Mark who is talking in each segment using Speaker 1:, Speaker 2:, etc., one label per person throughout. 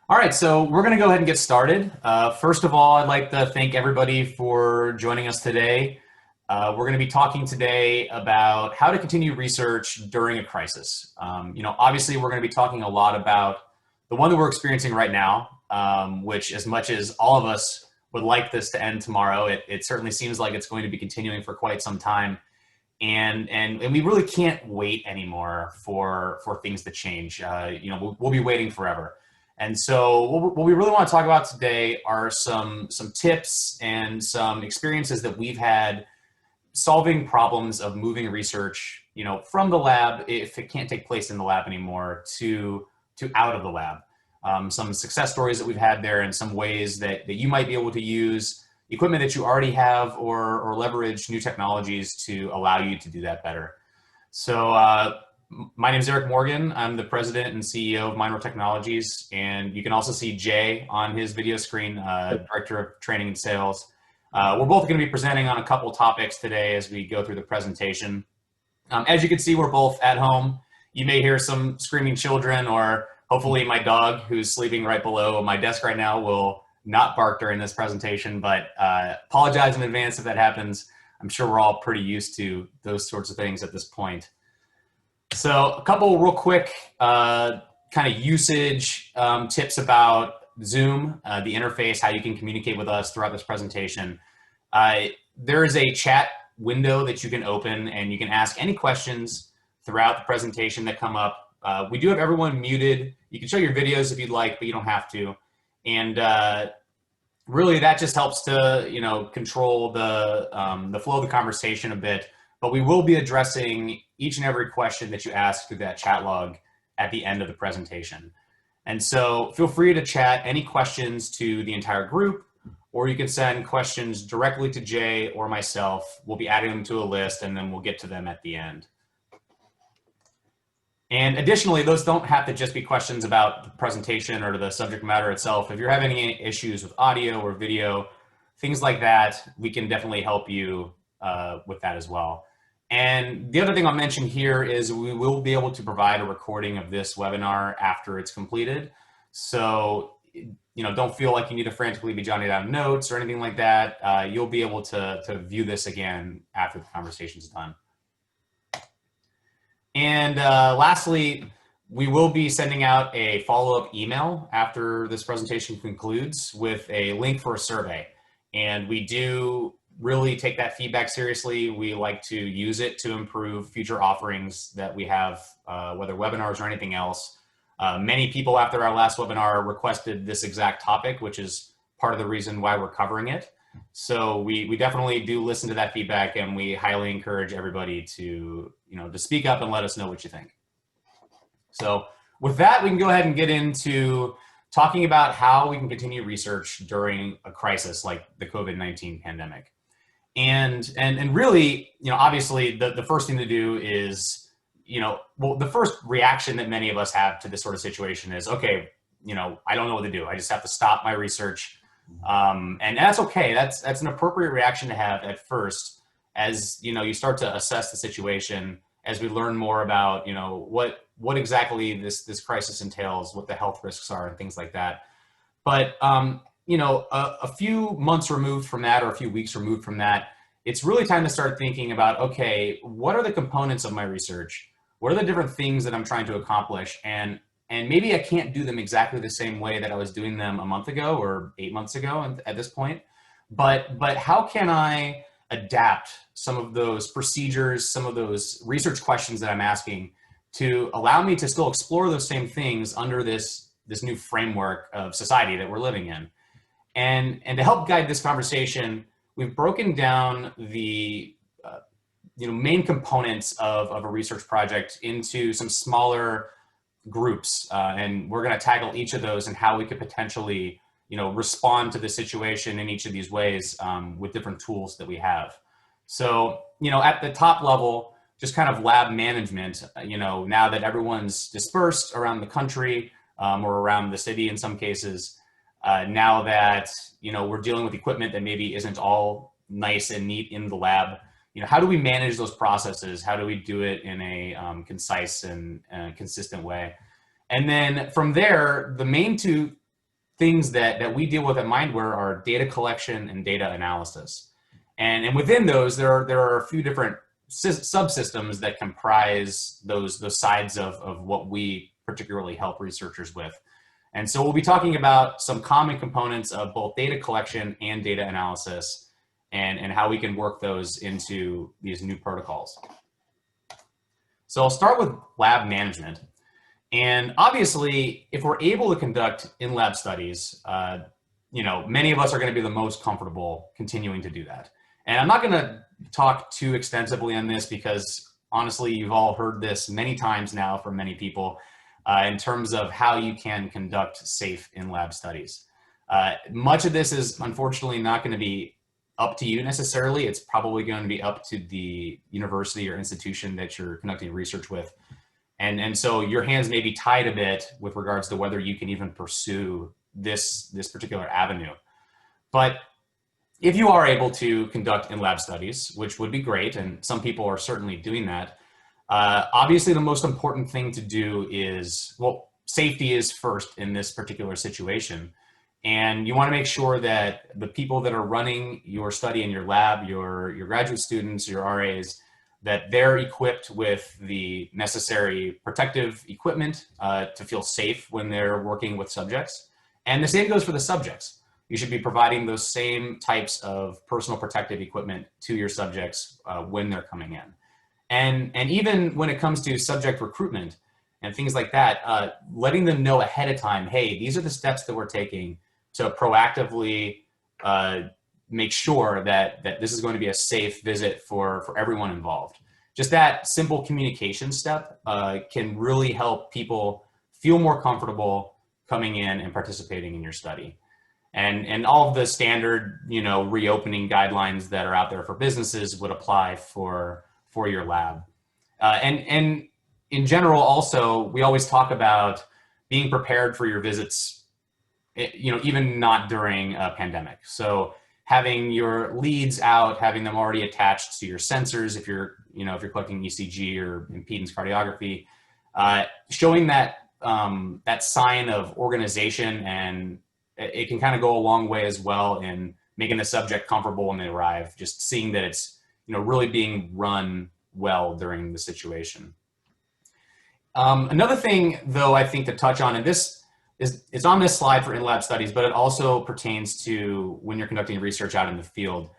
Speaker 1: All right, so we're going to go ahead and get started. First of all, I'd like to thank everybody for joining us today. We're going to be talking today about how to continue research during a crisis. Obviously, we're going to be talking a lot about the one that we're experiencing right now, which, as much as all of us would like this to end tomorrow, it certainly seems like it's going to be continuing for quite some time. And we really can't wait anymore for things to change. We'll be waiting forever. And so what we really want to talk about today are some tips and some experiences that we've had solving problems of moving research, from the lab, if it can't take place in the lab anymore, to out of the lab. Some success stories that we've had there, and some ways that you might be able to use equipment that you already have, or leverage new technologies to allow you to do that better. So my name is Eric Morgan. I'm the president and CEO of Mindware Technologies, and you can also see Jay on his video screen, director of training and sales. We're both going to be presenting on a couple topics today as we go through the presentation. As you can see, we're both at home. You may hear some screaming children, or hopefully my dog, who's sleeping right below my desk right now, will not bark during this presentation, but apologize in advance if that happens. I'm sure we're all pretty used to those sorts of things at this point. So a couple real quick kind of usage tips about Zoom, the interface, how you can communicate with us throughout this presentation. There is a chat window that you can open, and you can ask any questions throughout the presentation that come up. We do have everyone muted. You can show your videos if you'd like, but you don't have to. And really, that just helps to control the flow of the conversation a bit. But we will be addressing each and every question that you ask through that chat log at the end of the presentation. And so feel free to chat any questions to the entire group, or you can send questions directly to Jay or myself. We'll be adding them to a list, and then we'll get to them at the end. And additionally, those don't have to just be questions about the presentation or the subject matter itself. If you're having any issues with audio or video, things like that, we can definitely help you with that as well. And the other thing I'll mention here is we will be able to provide a recording of this webinar after it's completed. So, don't feel like you need to frantically be jotting down notes or anything like that. You'll be able to view this again after the conversation's done. And lastly, we will be sending out a follow-up email after this presentation concludes with a link for a survey. And we do really take that feedback seriously. We like to use it to improve future offerings that we have, whether webinars or anything else. Many people after our last webinar requested this exact topic, which is part of the reason why we're covering it. So we definitely do listen to that feedback, and we highly encourage everybody to speak up and let us know what you think. So with that, we can go ahead and get into talking about how we can continue research during a crisis like the COVID-19 pandemic. And really, obviously the first thing to do is, the first reaction that many of us have to this sort of situation is, okay, I don't know what to do. I just have to stop my research. And that's okay. That's an appropriate reaction to have at first, as you start to assess the situation, as we learn more about what exactly this crisis entails, what the health risks are, and things like that. But a few months removed from that, or a few weeks removed from that, it's really time to start thinking about, okay, what are the components of my research? What are the different things that I'm trying to accomplish? And maybe I can't do them exactly the same way that I was doing them a month ago or 8 months ago at this point. But how can I adapt some of those procedures, some of those research questions that I'm asking, to allow me to still explore those same things under this new framework of society that we're living in? And to help guide this conversation, we've broken down the main components of a research project into some smaller groups, and we're going to tackle each of those and how we could potentially respond to the situation in each of these ways with different tools that we have. So at the top level, just kind of lab management, now that everyone's dispersed around the country, or around the city in some cases, now that we're dealing with equipment that maybe isn't all nice and neat in the lab, how do we manage those processes? How do we do it in a concise and consistent way? And then from there, the main two things that we deal with at Mindware are data collection and data analysis. And within those, there are a few different subsystems that comprise those sides of what we particularly help researchers with. And so we'll be talking about some common components of both data collection and data analysis, and how we can work those into these new protocols. So I'll start with lab management. And obviously, if we're able to conduct in-lab studies, many of us are going to be the most comfortable continuing to do that. And I'm not going to talk too extensively on this because honestly, you've all heard this many times now from many people in terms of how you can conduct safe in-lab studies. Much of this is unfortunately not going to be up to you necessarily. It's probably going to be up to the university or institution that you're conducting research with. And so your hands may be tied a bit with regards to whether you can even pursue this particular avenue. But if you are able to conduct in-lab studies, which would be great, and some people are certainly doing that, obviously the most important thing to do is, well, safety is first in this particular situation. And you want to make sure that the people that are running your study in your lab, your graduate students, your RAs, that they're equipped with the necessary protective equipment to feel safe when they're working with subjects. And the same goes for the subjects. You should be providing those same types of personal protective equipment to your subjects when they're coming in. And even when it comes to subject recruitment and things like that, letting them know ahead of time, hey, these are the steps that we're taking to proactively make sure that this is going to be a safe visit for everyone involved. Just that simple communication step can really help people feel more comfortable coming in and participating in your study. And all of the standard, reopening guidelines that are out there for businesses would apply for your lab. And in general, also, we always talk about being prepared for your visits, even not during a pandemic. So having your leads out, having them already attached to your sensors, if you're collecting ECG or impedance cardiography, showing that that sign of organization, and it can kind of go a long way as well in making the subject comfortable when they arrive, just seeing that it's really being run well during the situation. Another thing, though, I think to touch on, and it's on this slide for in-lab studies, but it also pertains to when you're conducting research out in the field,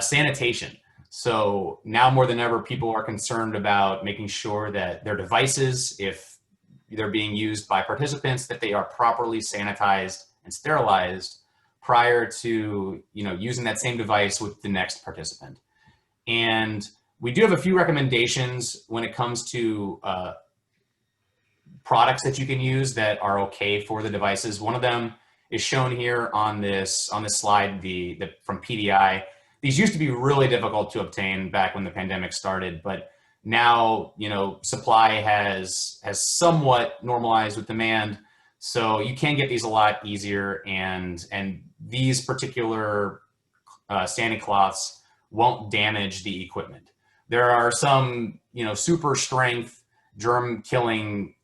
Speaker 1: sanitation. So now more than ever, people are concerned about making sure that their devices, if they're being used by participants, that they are properly sanitized and sterilized prior to using that same device with the next participant. And we do have a few recommendations when it comes to products that you can use that are okay for the devices. One of them is shown here on this slide, the from PDI. These used to be really difficult to obtain back when the pandemic started, but now supply has somewhat normalized with demand, so you can get these a lot easier. And these particular standing cloths won't damage the equipment. There are some super strength germ killing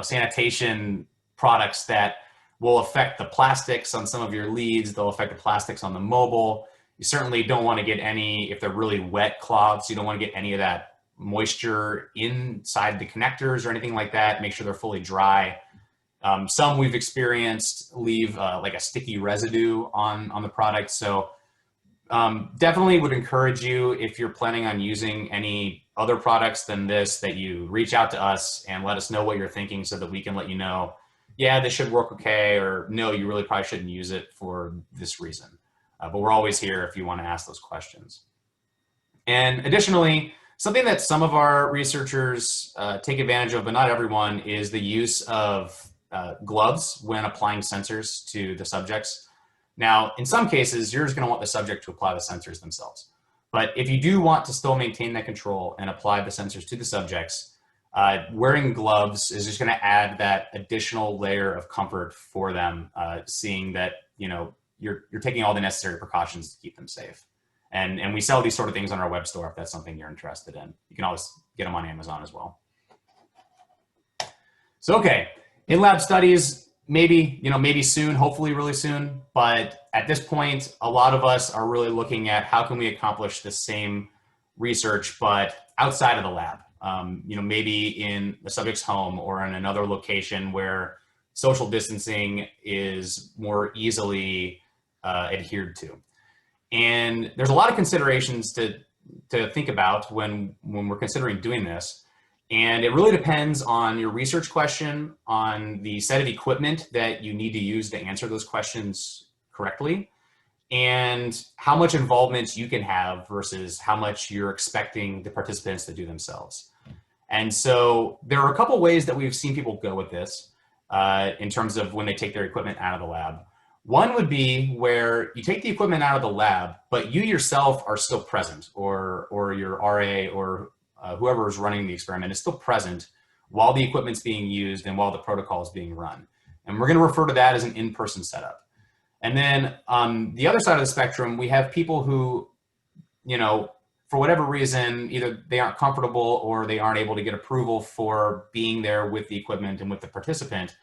Speaker 1: sanitation products that will affect the plastics on some of your leads. They'll affect the plastics on the mobile. You certainly don't want to get any, if they're really wet cloths, you don't want to get any of that moisture inside the connectors or anything like that. Make sure they're fully dry. Some we've experienced leave like a sticky residue on the product. So definitely would encourage you, if you're planning on using any other products than this, that you reach out to us and let us know what you're thinking so that we can let you know, yeah, this should work okay, or no, you really probably shouldn't use it for this reason. But we're always here if you want to ask those questions. And additionally, something that some of our researchers take advantage of, but not everyone, is the use of gloves when applying sensors to the subjects. Now, in some cases, you're just going to want the subject to apply the sensors themselves. But if you do want to still maintain that control and apply the sensors to the subjects, wearing gloves is just going to add that additional layer of comfort for them, seeing that you're taking all the necessary precautions to keep them safe. And we sell these sort of things on our web store if that's something you're interested in. You can always get them on Amazon as well. So, okay, in-lab studies, maybe, maybe soon, hopefully really soon. But at this point, a lot of us are really looking at how can we accomplish the same research, but outside of the lab. Maybe in the subject's home or in another location where social distancing is more easily adhered to. And there's a lot of considerations to think about when we're considering doing this. And it really depends on your research question, on the set of equipment that you need to use to answer those questions correctly, and how much involvement you can have versus how much you're expecting the participants to do themselves. And so there are a couple ways that we've seen people go with this in terms of when they take their equipment out of the lab. One would be where you take the equipment out of the lab, but you yourself are still present, or your RA or whoever is running the experiment is still present while the equipment's being used and while the protocol is being run. And we're going to refer to that as an in-person setup. And then on the other side of the spectrum, we have people who, for whatever reason, either they aren't comfortable or they aren't able to get approval for being there with the equipment and with the participant.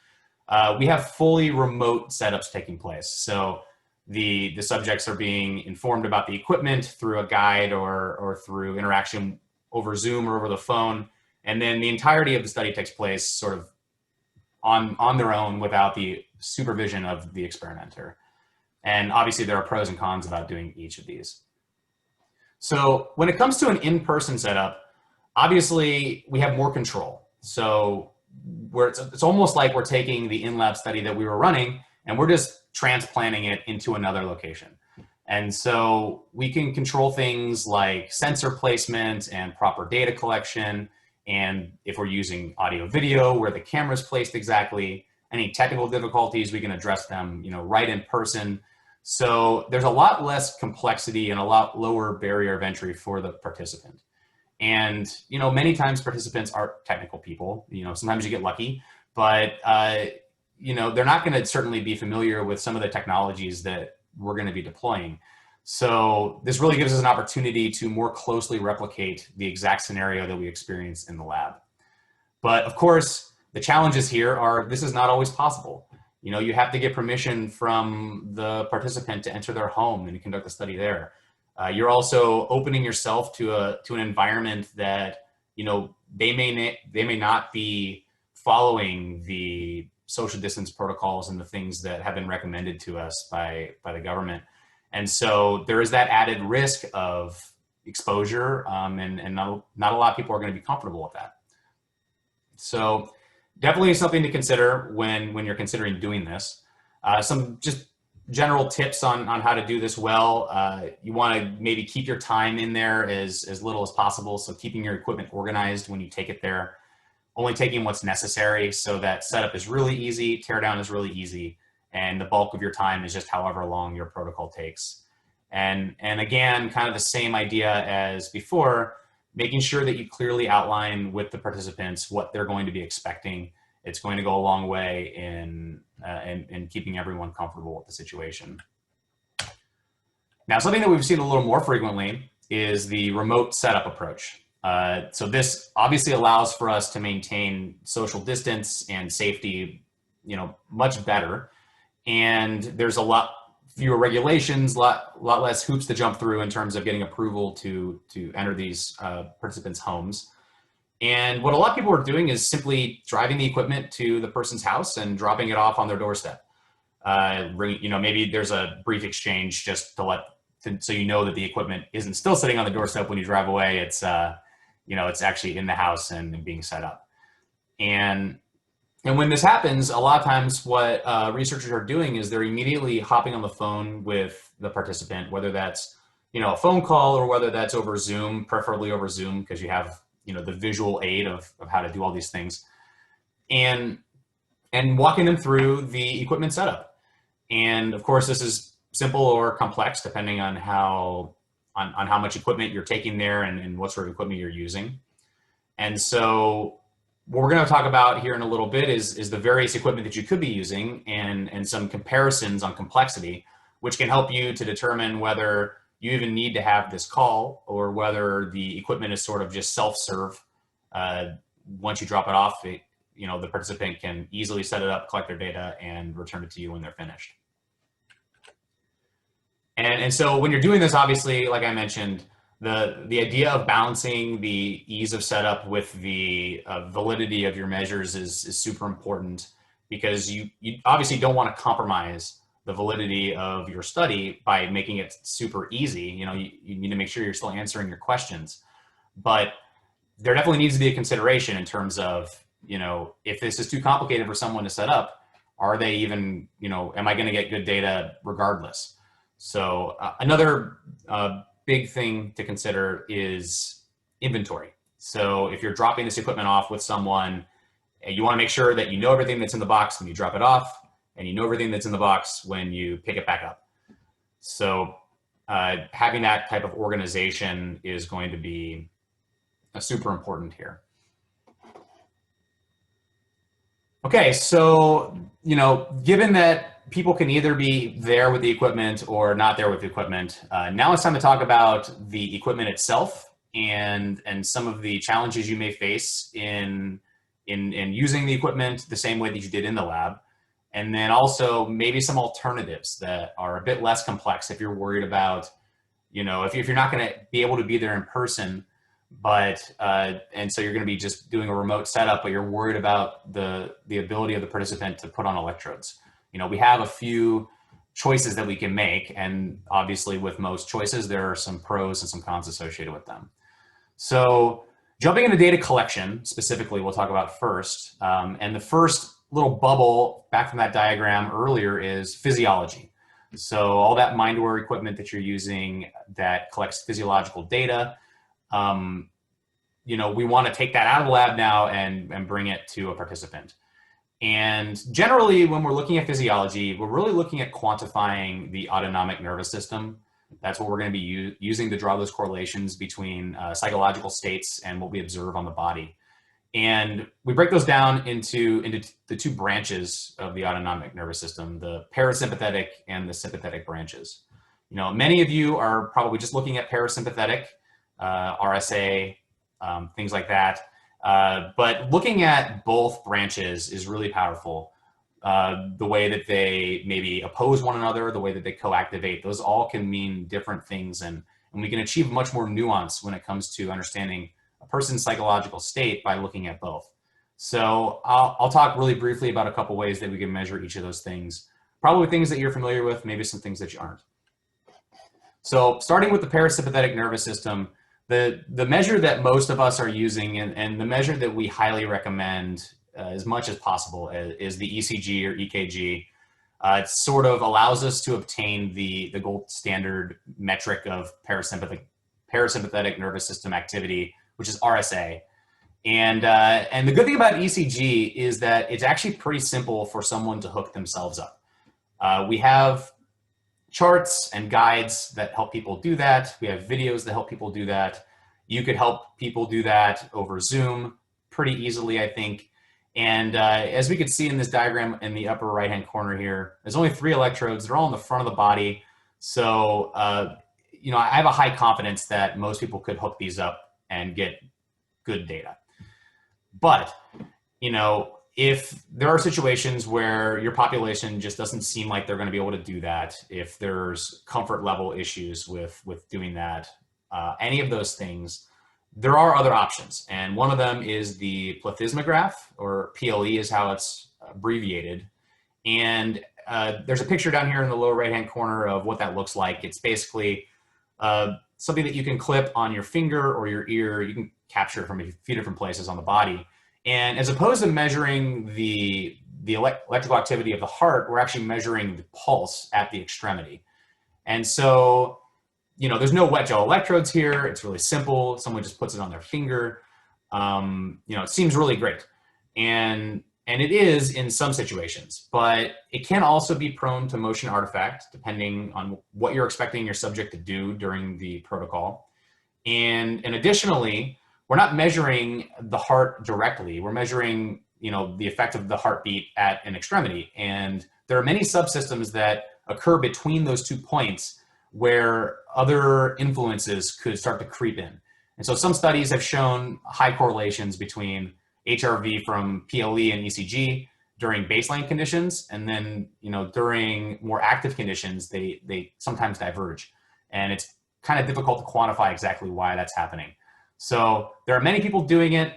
Speaker 1: We have fully remote setups taking place. So the subjects are being informed about the equipment through a guide or through interaction over Zoom or over the phone. And then the entirety of the study takes place sort of on their own without the supervision of the experimenter. And obviously there are pros and cons about doing each of these. So when it comes to an in-person setup, obviously we have more control. So it's almost like we're taking the in-lab study that we were running and we're just transplanting it into another location. And so we can control things like sensor placement and proper data collection. And if we're using audio video, where the camera is placed exactly, any technical difficulties, we can address them, right in person. So there's a lot less complexity and a lot lower barrier of entry for the participant. And, many times participants aren't technical people, sometimes you get lucky, but, they're not going to certainly be familiar with some of the technologies that we're going to be deploying. So this really gives us an opportunity to more closely replicate the exact scenario that we experience in the lab. But of course, the challenges here are this is not always possible. You have to get permission from the participant to enter their home and conduct the study there. You're also opening yourself to an environment that, they may not be following the social distance protocols and the things that have been recommended to us by the government. And so there is that added risk of exposure, and not a lot of people are going to be comfortable with that. So definitely something to consider when you're considering doing this. Some just general tips on how to do this well. You want to maybe keep your time in there as little as possible. So keeping your equipment organized when you take it there, only taking what's necessary so that setup is really easy, teardown is really easy, and the bulk of your time is just however long your protocol takes. And again, kind of the same idea as before, making sure that you clearly outline with the participants what they're going to be expecting. It's going to go a long way in keeping everyone comfortable with the situation. Now, something that we've seen a little more frequently is the remote setup approach. So this obviously allows for us to maintain social distance and safety, much better. And there's a lot fewer regulations, a lot less hoops to jump through in terms of getting approval to enter these participants' homes. And what a lot of people are doing is simply driving the equipment to the person's house and dropping it off on their doorstep. Maybe there's a brief exchange just so that the equipment isn't still sitting on the doorstep when you drive away. It's it's actually in the house and being set up. And when this happens, a lot of times what researchers are doing is they're immediately hopping on the phone with the participant, whether that's a phone call or whether that's over Zoom, preferably over Zoom because you have the visual aid of how to do all these things, and walking them through the equipment setup. And of course, this is simple or complex depending on how much equipment you're taking there and what sort of equipment you're using. And so what we're going to talk about here in a little bit is the various equipment that you could be using and some comparisons on complexity, which can help you to determine whether you even need to have this call or whether the equipment is sort of just self-serve. Once you drop it off, the participant can easily set it up, collect their data, and return it to you when they're finished. And so when you're doing this, obviously, like I mentioned, the idea of balancing the ease of setup with the validity of your measures is super important, because you obviously don't want to compromise the validity of your study by making it super easy. You need to make sure you're still answering your questions, but there definitely needs to be a consideration in terms of, if this is too complicated for someone to set up, are they even, am I going to get good data regardless? So another big thing to consider is inventory. So if you're dropping this equipment off with someone, you want to make sure that you know everything that's in the box when you drop it off, and you know everything that's in the box when you pick it back up. So having that type of organization is going to be super important here. Okay, so, given that people can either be there with the equipment or not there with the equipment, now it's time to talk about the equipment itself and some of the challenges you may face in using the equipment the same way that you did in the lab. And then also maybe some alternatives that are a bit less complex if you're worried about, if you're not going to be able to be there in person, but and so you're going to be just doing a remote setup, but you're worried about the ability of the participant to put on electrodes. We have a few choices that we can make, and obviously with most choices there are some pros and some cons associated with them. So jumping into data collection specifically, we'll talk about first, and the first little bubble back from that diagram earlier is physiology. So all that Mindware equipment that you're using that collects physiological data, we want to take that out of the lab now and bring it to a participant. And generally, when we're looking at physiology, we're really looking at quantifying the autonomic nervous system. That's what we're going to be using to draw those correlations between psychological states and what we observe on the body. And we break those down into the two branches of the autonomic nervous system, the parasympathetic and the sympathetic branches. Many of you are probably just looking at parasympathetic, RSA, things like that. But looking at both branches is really powerful. The way that they maybe oppose one another, the way that they co-activate, those all can mean different things. And we can achieve much more nuance when it comes to understanding a person's psychological state by looking at both. So I'll talk really briefly about a couple ways that we can measure each of those things. Probably things that you're familiar with, maybe some things that you aren't. So starting with the parasympathetic nervous system, the measure that most of us are using and the measure that we highly recommend as much as possible is the ECG or EKG. It sort of allows us to obtain the gold standard metric of parasympathetic nervous system activity, which is RSA. And the good thing about ECG is that it's actually pretty simple for someone to hook themselves up. We have charts and guides that help people do that. We have videos that help people do that. You could help people do that over Zoom pretty easily, I think. And as we could see in this diagram in the upper right-hand corner here, there's only 3 electrodes. They're all in the front of the body. So, I have a high confidence that most people could hook these up and get good data. But, if there are situations where your population just doesn't seem like they're going to be able to do that, if there's comfort level issues with doing that, any of those things, there are other options. And one of them is the plethysmograph, or PLE is how it's abbreviated. And there's a picture down here in the lower right-hand corner of what that looks like. It's basically something that you can clip on your finger or your ear. You can capture it from a few different places on the body. And as opposed to measuring the electrical activity of the heart, we're actually measuring the pulse at the extremity. And so, there's no wet gel electrodes here. It's really simple. Someone just puts it on their finger. It seems really great. And it is in some situations, but it can also be prone to motion artifact depending on what you're expecting your subject to do during the protocol. And additionally, we're not measuring the heart directly. We're measuring, the effect of the heartbeat at an extremity. And there are many subsystems that occur between those 2 points where other influences could start to creep in. And so some studies have shown high correlations between HRV from PLE and ECG during baseline conditions, and then during more active conditions, they sometimes diverge, and it's kind of difficult to quantify exactly why that's happening. So there are many people doing it.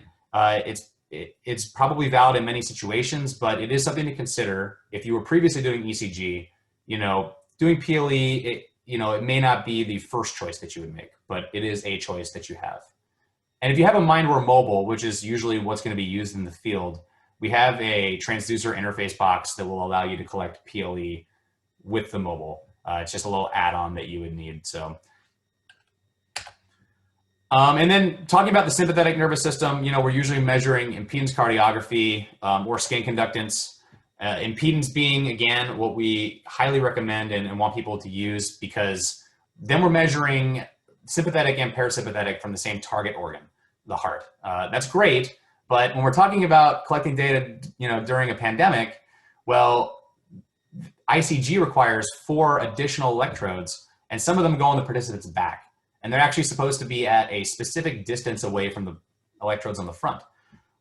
Speaker 1: It's probably valid in many situations, but it is something to consider. If you were previously doing ECG, doing PLE, it may not be the first choice that you would make, but it is a choice that you have. And if you have a Mindware mobile, which is usually what's going to be used in the field, we have a transducer interface box that will allow you to collect PLE with the mobile. It's just a little add-on that you would need. So, and then talking about the sympathetic nervous system, we're usually measuring impedance cardiography or skin conductance. Impedance being, again, what we highly recommend and want people to use, because then we're measuring sympathetic and parasympathetic from the same target organ, the heart. That's great, but when we're talking about collecting data, during a pandemic, well, ICG requires 4 additional electrodes, and some of them go on the participant's back, and they're actually supposed to be at a specific distance away from the electrodes on the front.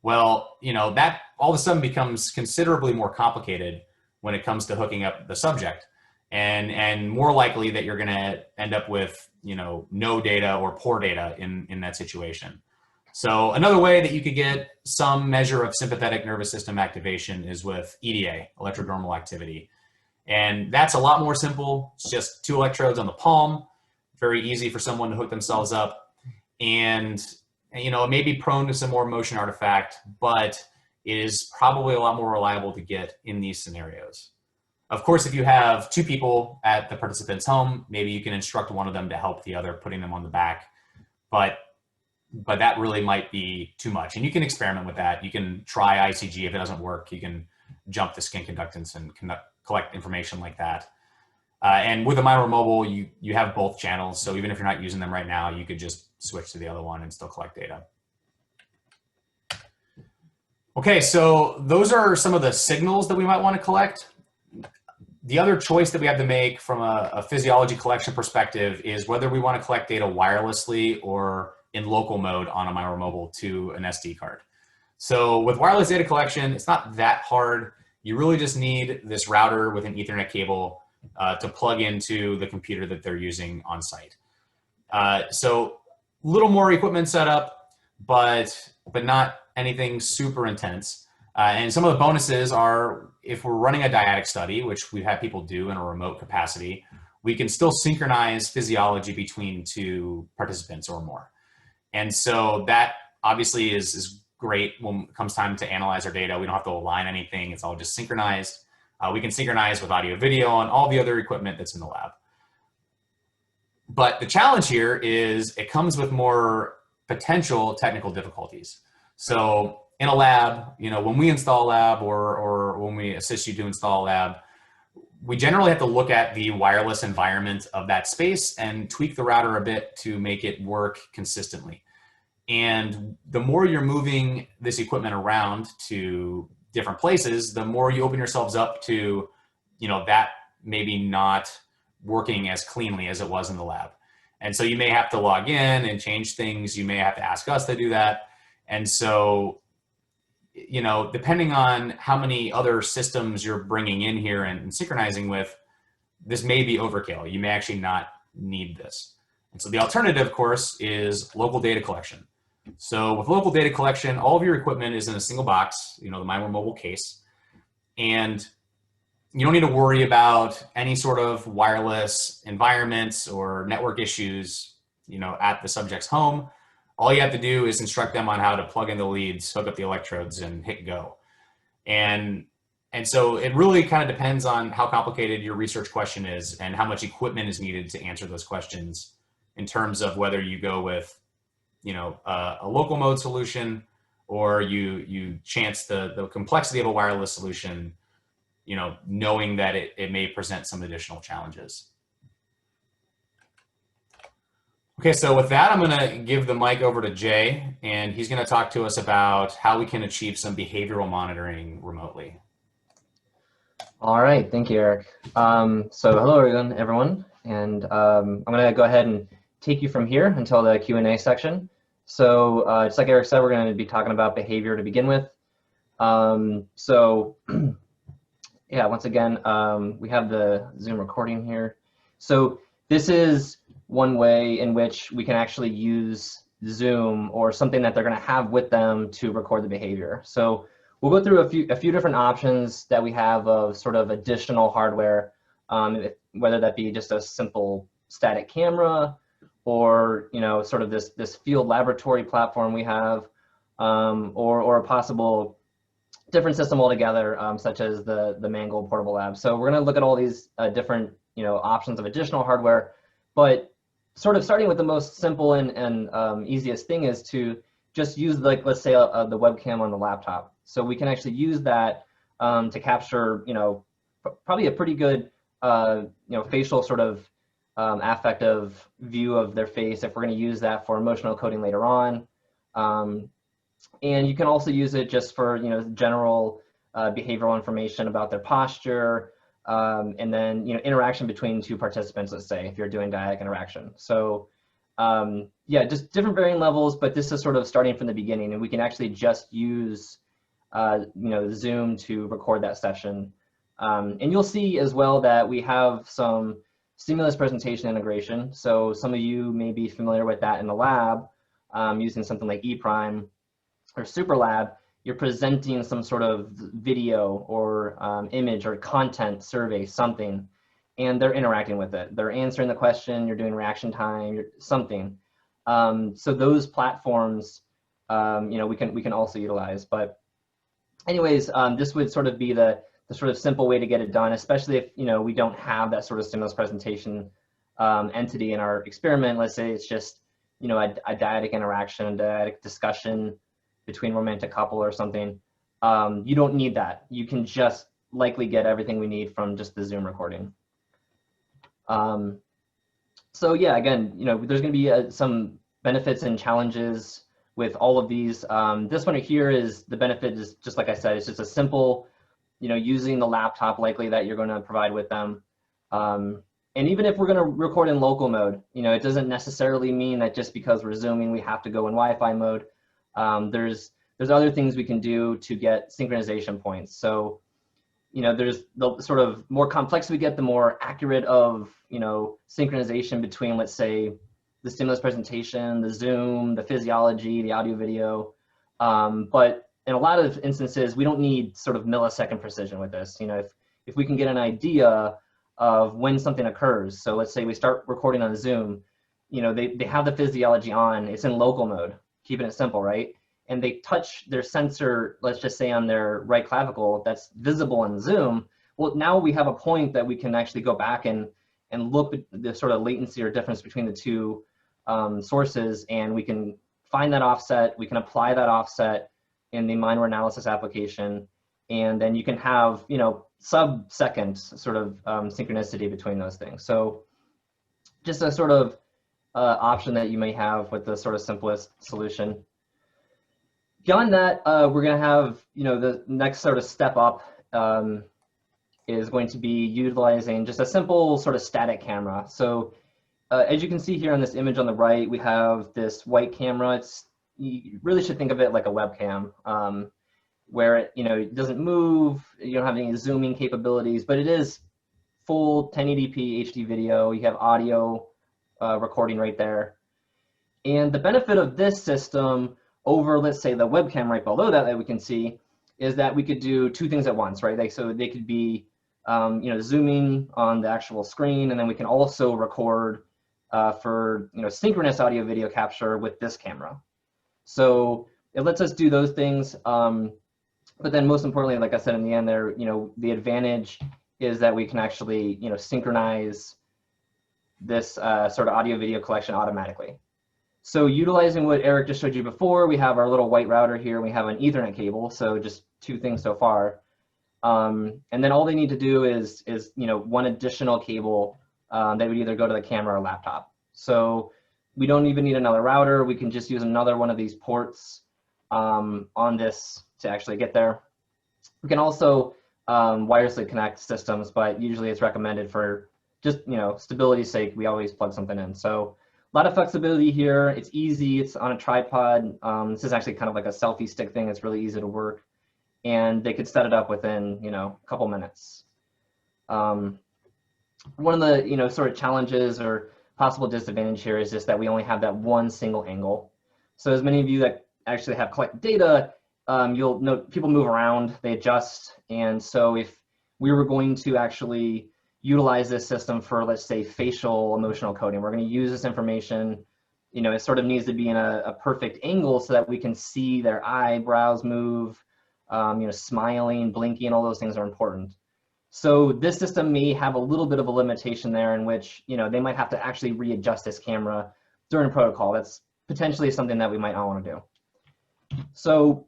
Speaker 1: Well, that all of a sudden becomes considerably more complicated when it comes to hooking up the subject, and more likely that you're going to end up with no data or poor data in that situation. So another way that you could get some measure of sympathetic nervous system activation is with EDA, electrodermal activity. And that's a lot more simple. It's just 2 electrodes on the palm, very easy for someone to hook themselves up. And it may be prone to some more motion artifact, but it is probably a lot more reliable to get in these scenarios. Of course, if you have 2 people at the participant's home, maybe you can instruct one of them to help the other, putting them on the back. But that really might be too much. And you can experiment with that. You can try ICG. If it doesn't work, you can jump the skin conductance and collect information like that. And with the Mindware mobile, you have both channels. So even if you're not using them right now, you could just switch to the other one and still collect data. Okay, so those are some of the signals that we might want to collect. The other choice that we have to make from a physiology collection perspective is whether we want to collect data wirelessly or in local mode on a Mindware mobile to an SD card. So with wireless data collection, it's not that hard. You really just need this router with an Ethernet cable to plug into the computer that they're using on site. So a little more equipment setup, but not anything super intense. And some of the bonuses are, if we're running a dyadic study, which we've had people do in a remote capacity, we can still synchronize physiology between 2 participants or more. And so that obviously is great when it comes time to analyze our data. We don't have to align anything. It's all just synchronized. We can synchronize with audio, video, and all the other equipment that's in the lab. But the challenge here is it comes with more potential technical difficulties. So in a lab, when we install a lab or when we assist you to install a lab, we generally have to look at the wireless environment of that space and tweak the router a bit to make it work consistently. And the more you're moving this equipment around to different places, the more you open yourselves up to, that maybe not working as cleanly as it was in the lab. And so you may have to log in and change things. You may have to ask us to do that. And so, depending on how many other systems you're bringing in here and synchronizing with, this may be overkill. You may actually not need this. And so the alternative, of course, is local data collection. So with local data collection, all of your equipment is in a single box, the Mindware mobile case. And you don't need to worry about any sort of wireless environments or network issues, at the subject's home. All you have to do is instruct them on how to plug in the leads, hook up the electrodes, and hit go. And so it really kind of depends on how complicated your research question is and how much equipment is needed to answer those questions in terms of whether you go with, a local mode solution or you chance the complexity of a wireless solution, knowing that it may present some additional challenges. Okay, so with that, I'm going to give the mic over to Jay, and he's going to talk to us about how we can achieve some behavioral monitoring remotely.
Speaker 2: All right, thank you, Eric. So hello, everyone, and I'm going to go ahead and take you from here until the Q&A section. So just like Eric said, we're going to be talking about behavior to begin with. So yeah, once again, we have the Zoom recording here. So this is one way in which we can actually use Zoom or something that they're going to have with them to record the behavior. So we'll go through a few different options that we have of sort of additional hardware, whether that be just a simple static camera or sort of this field laboratory platform we have, or a possible different system altogether, such as the Mangold portable lab. So we're going to look at all these different options of additional hardware, but sort of starting with the most simple and easiest thing is to just use, like, let's say the webcam on the laptop. So we can actually use that to capture probably a pretty good facial sort of affective view of their face if we're going to use that for emotional coding later on. And you can also use it just for general behavioral information about their posture, and then interaction between two participants, let's say, if you're doing dyadic interaction. So yeah, just different varying levels, but this is sort of starting from the beginning, and we can actually just use Zoom to record that session. And you'll see as well that we have some stimulus presentation integration. So some of you may be familiar with that in the lab, using something like ePrime or SuperLab. You're presenting some sort of video or image or content survey, something, and they're interacting with it. They're answering the question, you're doing reaction time, something. So those platforms, we can also utilize. But anyways, this would sort of be the sort of simple way to get it done, especially if we don't have that sort of stimulus presentation entity in our experiment. Let's say it's just a dyadic interaction, a dyadic discussion between romantic couple or something. You don't need that. You can just likely get everything we need from just the Zoom recording. So yeah, again, there's going to be some benefits and challenges with all of these. This one here is the benefit is just like I said, it's just a simple, using the laptop likely that you're going to provide with them. And even if we're going to record in local mode, it doesn't necessarily mean that just because we're Zooming, we have to go in Wi-Fi mode. There's other things we can do to get synchronization points. So, there's the sort of more complex we get, the more accurate of, synchronization between, let's say, the stimulus presentation, the Zoom, the physiology, the audio video. But in a lot of instances, we don't need sort of millisecond precision with this. If we can get an idea of when something occurs. So let's say we start recording on Zoom, they have the physiology on, it's in local mode, keeping it simple, right? And they touch their sensor, let's just say on their right clavicle, that's visible in Zoom. Well, now we have a point that we can actually go back and look at the sort of latency or difference between the two sources, and we can find that offset, we can apply that offset in the Mindware analysis application, and then you can have, sub-second sort of synchronicity between those things. So just a sort of option that you may have with the sort of simplest solution. Beyond that, we're going to have, the next sort of step up is going to be utilizing just a simple sort of static camera. So as you can see here on this image on the right, we have this white camera. You really should think of it like a webcam, where it doesn't move, you don't have any zooming capabilities, but it is full 1080p HD video. You have audio recording right there. And the benefit of this system over, let's say, the webcam right below that we can see, is that we could do two things at once, right? So they could be, zooming on the actual screen, and then we can also record for, synchronous audio video capture with this camera. So it lets us do those things. But then most importantly, like I said in the end there, the advantage is that we can actually, synchronize this sort of audio video collection automatically. So utilizing what Eric just showed you before, we have our little white router here, we have an Ethernet cable, so just two things so far. And then all they need to do is one additional cable that would either go to the camera or laptop. So we don't even need another router, we can just use another one of these ports on this to actually get there. We can also wirelessly connect systems, but usually it's recommended for just stability's sake, we always plug something in. So lot of flexibility here. It's easy. It's on a tripod. This is actually kind of like a selfie stick thing. It's really easy to work. And they could set it up within, a couple minutes. One of the, sort of challenges or possible disadvantage here is just that we only have that one single angle. So as many of you that actually have collected data, you'll note people move around, they adjust. And so if we were going to actually utilize this system for, let's say, facial emotional coding, we're going to use this information, it sort of needs to be in a perfect angle so that we can see their eyebrows move, smiling, blinking, all those things are important. So this system may have a little bit of a limitation there in which, they might have to actually readjust this camera during protocol. That's potentially something that we might not want to do. So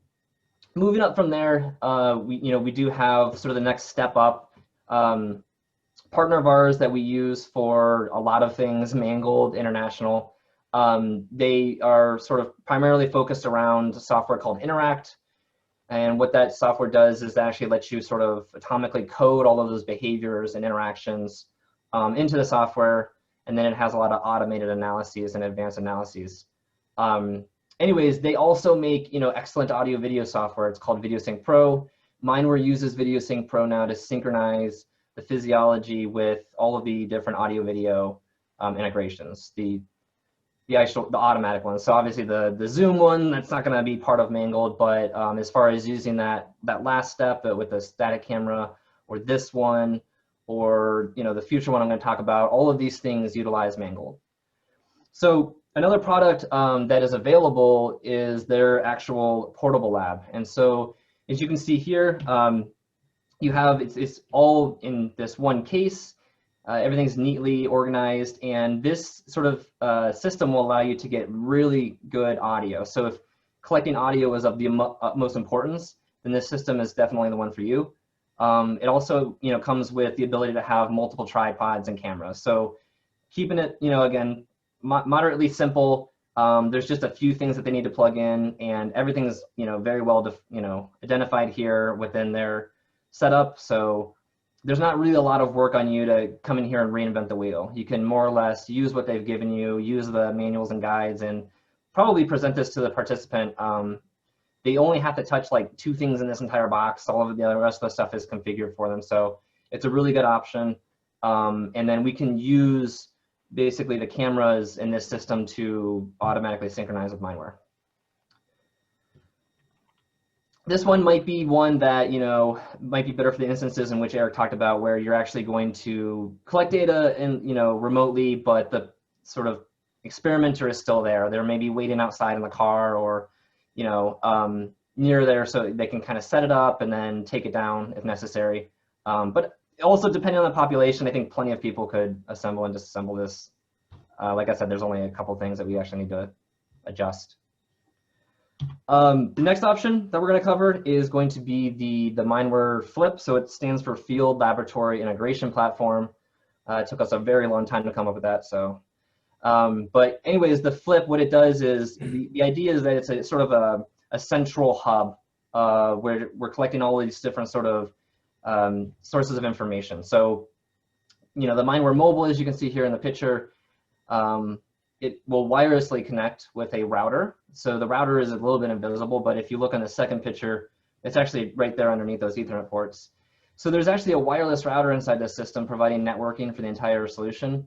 Speaker 2: moving up from there, we do have sort of the next step up. Partner of ours that we use for a lot of things, Mangold International. They are sort of primarily focused around software called Interact. And what that software does is actually lets you sort of atomically code all of those behaviors and interactions into the software. And then it has a lot of automated analyses and advanced analyses. Anyways, they also make excellent audio video software. It's called VideoSync Pro. Mindware uses VideoSync Pro now to synchronize the Physiology with all of the different audio video integrations. The automatic ones. So obviously the Zoom one, that's not going to be part of Mangold, but as far as using that last step with the static camera, or this one, or the future one I'm going to talk about, all of these things utilize Mangold. So another product that is available is their actual portable lab. And so as you can see here, you have it's all in this one case. Everything's neatly organized, and this sort of system will allow you to get really good audio. So if collecting audio is of the utmost importance, then this system is definitely the one for you. It also, comes with the ability to have multiple tripods and cameras. So keeping it, again, moderately simple. There's just a few things that they need to plug in, and everything's, very well, identified here within their setup. So there's not really a lot of work on you to come in here and reinvent the wheel. You can more or less use what they've given you, use the manuals and guides, and probably present this to the participant. They only have to touch like 2 things in this entire box. All of the rest of the stuff is configured for them. So it's a really good option. And then we can use basically the cameras in this system to automatically synchronize with Mindware. This one might be one that, might be better for the instances in which Eric talked about, where you're actually going to collect data and, remotely, but the sort of experimenter is still there. They're maybe waiting outside in the car or, near there, so they can kind of set it up and then take it down if necessary. But also, depending on the population, I think plenty of people could assemble and disassemble this. Like I said, there's only a couple things that we actually need to adjust. The next option that we're going to cover is going to be the Mindware Flip. So it stands for Field Laboratory Integration Platform. It took us a very long time to come up with that. So, but anyways, the Flip, what it does is the idea is that it's a sort of a central hub where we're collecting all of these different sort of sources of information. So, the Mindware Mobile, as you can see here in the picture, it will wirelessly connect with a router. So the router is a little bit invisible, but if you look on the second picture, it's actually right there underneath those Ethernet ports. So there's actually a wireless router inside this system providing networking for the entire solution.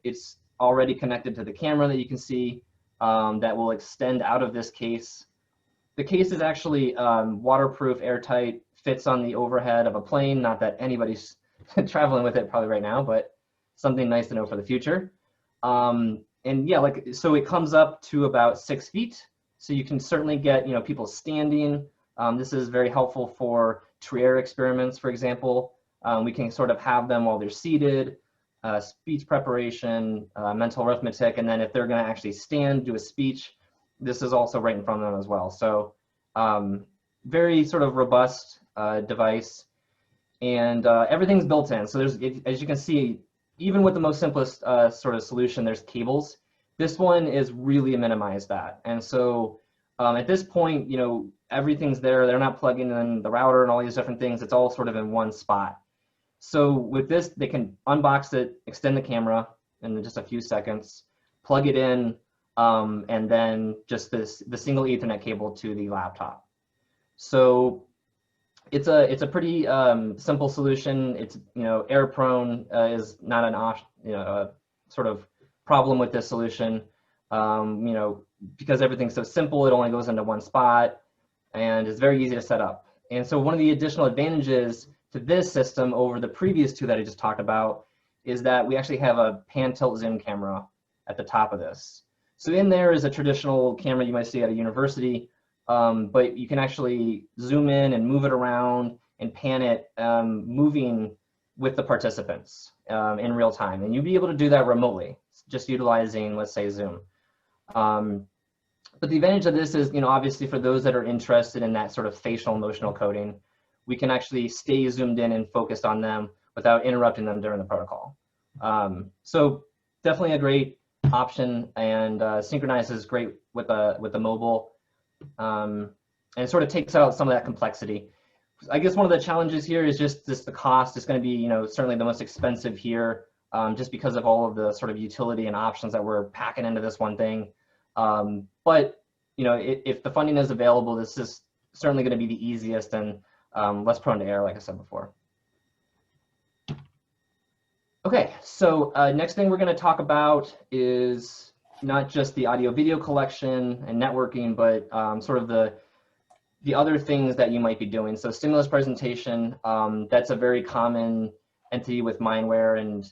Speaker 2: It's already connected to the camera that you can see that will extend out of this case. The case is actually waterproof, airtight, fits on the overhead of a plane. Not that anybody's traveling with it probably right now, but something nice to know for the future. And yeah, so it comes up to about 6 feet. So you can certainly get, people standing. This is very helpful for Trier experiments, for example. We can sort of have them while they're seated, speech preparation, mental arithmetic, and then if they're going to actually stand, do a speech, this is also right in front of them as well. So very sort of robust device, and everything's built in. So there's, as you can see, even with the most simplest sort of solution, there's cables. This one is really minimized that. And so at this point, everything's there. They're not plugging in the router and all these different things. It's all sort of in one spot. So with this, they can unbox it, extend the camera in just a few seconds. plug it in, and then just the single Ethernet cable to the laptop. So it's a pretty simple solution. It's, you know, error prone, is not an option, you know, a sort of problem with this solution. You know, because everything's so simple, it only goes into one spot and it's very easy to set up. And so one of the additional advantages to this system over the previous two that I just talked about is that we actually have a pan tilt zoom camera at the top of this. So in there is a traditional camera you might see at a university, but you can actually zoom in and move it around and pan it, moving with the participants in real time. And you'll be able to do that remotely, just utilizing, let's say, Zoom. But the advantage of this is, you know, obviously for those that are interested in that sort of facial emotional coding, we can actually stay zoomed in and focused on them without interrupting them during the protocol. So definitely a great option, and synchronizes great with the mobile, and it sort of takes out some of that complexity. I guess one of the challenges here is just the cost is going to be, you know, certainly the most expensive here, just because of all of the sort of utility and options that we're packing into this one thing. But, you know, if the funding is available, this is certainly going to be the easiest and less prone to error, like I said before. Okay, so next thing we're going to talk about is not just the audio video collection and networking, but sort of the other things that you might be doing. So stimulus presentation, that's a very common entity with Mindware, and